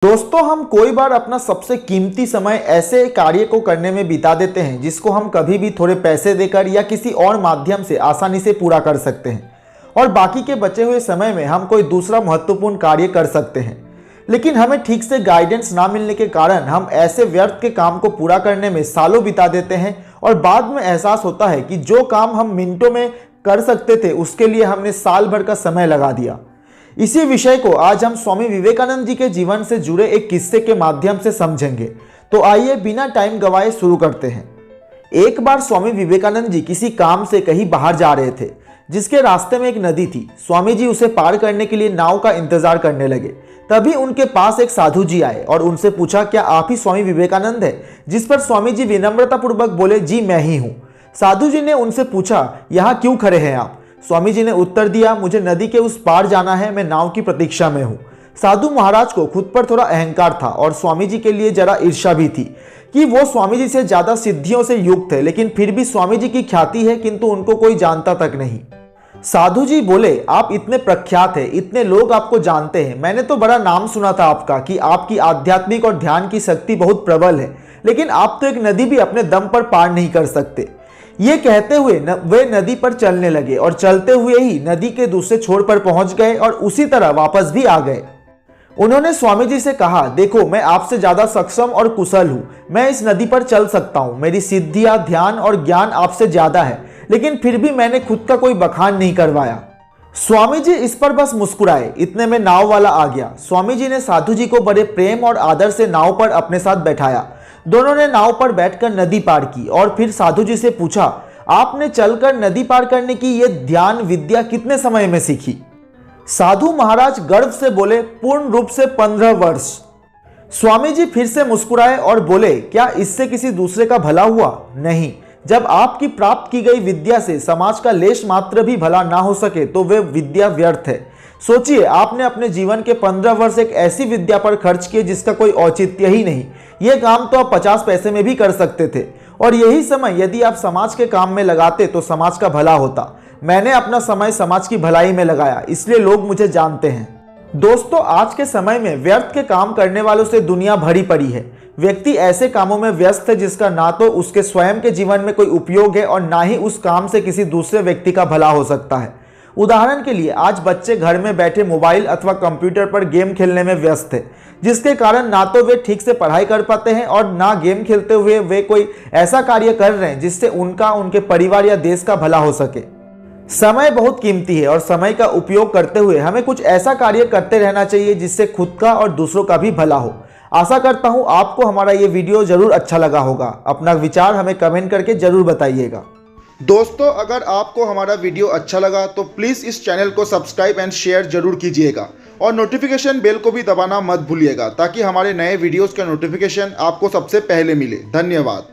दोस्तों, हम कोई बार अपना सबसे कीमती समय ऐसे कार्य को करने में बिता देते हैं जिसको हम कभी भी थोड़े पैसे देकर या किसी और माध्यम से आसानी से पूरा कर सकते हैं और बाकी के बचे हुए समय में हम कोई दूसरा महत्वपूर्ण कार्य कर सकते हैं। लेकिन हमें ठीक से गाइडेंस ना मिलने के कारण हम ऐसे व्यर्थ के काम को पूरा करने में सालों बिता देते हैं और बाद में एहसास होता है कि जो काम हम मिनटों में कर सकते थे उसके लिए हमने साल भर का समय लगा दिया। इसी विषय को आज हम स्वामी विवेकानंद जी के जीवन से जुड़े एक किस्से के माध्यम से समझेंगे। तो आइए बिना टाइम गवाए शुरू करते हैं। एक बार स्वामी विवेकानंद जी किसी काम से कहीं बाहर जा रहे थे, जिसके रास्ते में एक नदी थी। स्वामी जी उसे पार करने के लिए नाव का इंतजार करने लगे। तभी उनके पास एक साधु जी आए और उनसे पूछा, क्या आप ही स्वामी विवेकानंद है? जिस पर स्वामी जी विनम्रतापूर्वक बोले, जी मैं ही हूँ। साधु जी ने उनसे पूछा, यहाँ क्यों खड़े हैं आप? स्वामी जी ने उत्तर दिया, मुझे नदी के उस पार जाना है, मैं नाव की प्रतीक्षा में हूँ। साधु महाराज को खुद पर थोड़ा अहंकार था और स्वामी जी के लिए जरा ईर्ष्या भी थी कि वो स्वामी जी से ज्यादा सिद्धियों से युक्त थे, लेकिन फिर भी स्वामी जी की ख्याति है किंतु उनको कोई जानता तक नहीं। साधु जी बोले, आप इतने प्रख्यात हैं, इतने लोग आपको जानते हैं, मैंने तो बड़ा नाम सुना था आपका कि आपकी आध्यात्मिक और ध्यान की शक्ति बहुत प्रबल है, लेकिन आप तो एक नदी भी अपने दम पर पार नहीं कर सकते। ये कहते हुए वे नदी पर चलने लगे और चलते हुए ही नदी के दूसरे छोर पर पहुंच गए और उसी तरह वापस भी आ गए। उन्होंने स्वामी जी से कहा, देखो मैं आपसे ज्यादा सक्षम और कुशल हूं, मैं इस नदी पर चल सकता हूं, मेरी सिद्धियां, ध्यान और ज्ञान आपसे ज्यादा है, लेकिन फिर भी मैंने खुद का कोई बखान नहीं करवाया। स्वामी जी इस पर बस मुस्कुराए। इतने में नाव वाला आ गया। स्वामी जी ने साधु जी को बड़े प्रेम और आदर से नाव पर अपने साथ बैठाया। दोनों ने नाव पर बैठकर नदी पार की और फिर साधु जी से पूछा, आपने चलकर नदी पार करने की ये ध्यान विद्या कितने समय में सीखी? साधु महाराज गर्व से बोले, पूर्ण रूप से 15 वर्ष। स्वामी जी फिर से मुस्कुराए और बोले, क्या इससे किसी दूसरे का भला हुआ? नहीं। जब आपकी प्राप्त की गई विद्या से समाज का लेश मात्र भी भला ना हो सके तो वे विद्या व्यर्थ है। सोचिए, आपने अपने जीवन के 15 वर्ष एक ऐसी विद्या पर खर्च किए जिसका कोई औचित्य ही नहीं। यह काम तो आप 50 पैसे में भी कर सकते थे और यही समय यदि आप समाज के काम में लगाते तो समाज का भला होता। मैंने अपना समय समाज की भलाई में लगाया, इसलिए लोग मुझे जानते हैं। दोस्तों, आज के समय में व्यर्थ के काम करने वालों से दुनिया भरी पड़ी है। व्यक्ति ऐसे कामों में व्यस्त है जिसका ना तो उसके स्वयं के जीवन में कोई उपयोग है और ना ही उस काम से किसी दूसरे व्यक्ति का भला हो सकता है। उदाहरण के लिए, आज बच्चे घर में बैठे मोबाइल अथवा कंप्यूटर पर गेम खेलने में व्यस्त है, जिसके कारण ना तो वे ठीक से पढ़ाई कर पाते हैं और ना गेम खेलते हुए वे कोई ऐसा कार्य कर रहे हैं जिससे उनका, उनके परिवार या देश का भला हो सके। समय बहुत कीमती है और समय का उपयोग करते हुए हमें कुछ ऐसा कार्य करते रहना चाहिए जिससे खुद का और दूसरों का भी भला हो। आशा करता हूं आपको हमारा ये वीडियो जरूर अच्छा लगा होगा। अपना विचार हमें कमेंट करके जरूर बताइएगा। दोस्तों, अगर आपको हमारा वीडियो अच्छा लगा तो प्लीज़ इस चैनल को सब्सक्राइब एंड शेयर जरूर कीजिएगा और नोटिफिकेशन बेल को भी दबाना मत भूलिएगा ताकि हमारे नए वीडियोस का नोटिफिकेशन आपको सबसे पहले मिले। धन्यवाद।